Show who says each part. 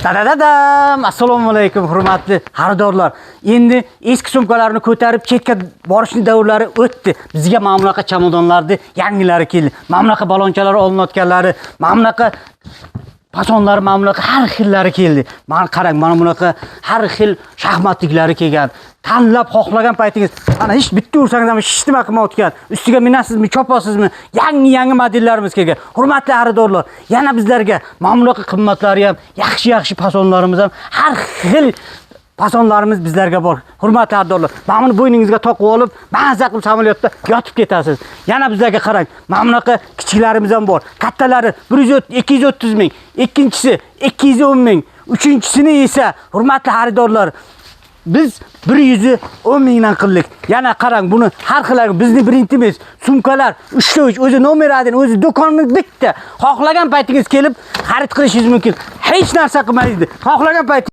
Speaker 1: Dadadadam, assalomu alaykum hurmatli xaridorlar. Endi eski sumkalarni ko'tarib chetga borishni davrlari o'tdi. Bizga mamlaqa chamadonlarni yangilari keldi. Mamlaqa balonchalar olinayotganlari, mamlaqa pasonlar, mamlaqa har xillari keldi. Mana qarang, mana bunaqa har xil shaxmatliklari kelgan. Tanlab xohlagan paytingiz, ana hech bitta ursangiz ham hech nima qilmayotgan. Ustiga minasizmi, chopasizmi? Yangi madillarimiz kelgan. Hurmatli xaridorlar, yana bizlarga mamlaqa qimmatlari ham, yaxshi pasonlarimiz ham har xil pasonlarimiz bizlarga bor. Hurmatli xaridorlar, mana buni bo'yningizga toqib olib, maza qilib samolyotda yotib ketasiz. Yana bizlarga qarang, mamlaqa kichiklarimiz ham bor. Kattalari 230 ming, ikkinchisi 210 ming, uchinchisini esa hurmatli xaridorlar biz 110 mingdan qildik. Yana qarang, buni har xil bizni brendimiz, sumkalar 3 o'zi nomer 1, o'zi do'konimiz bitta. Xohlagan paytingiz kelib xarid qilishingiz mumkin. Hech narsa qilmaydi. Xohlagan payt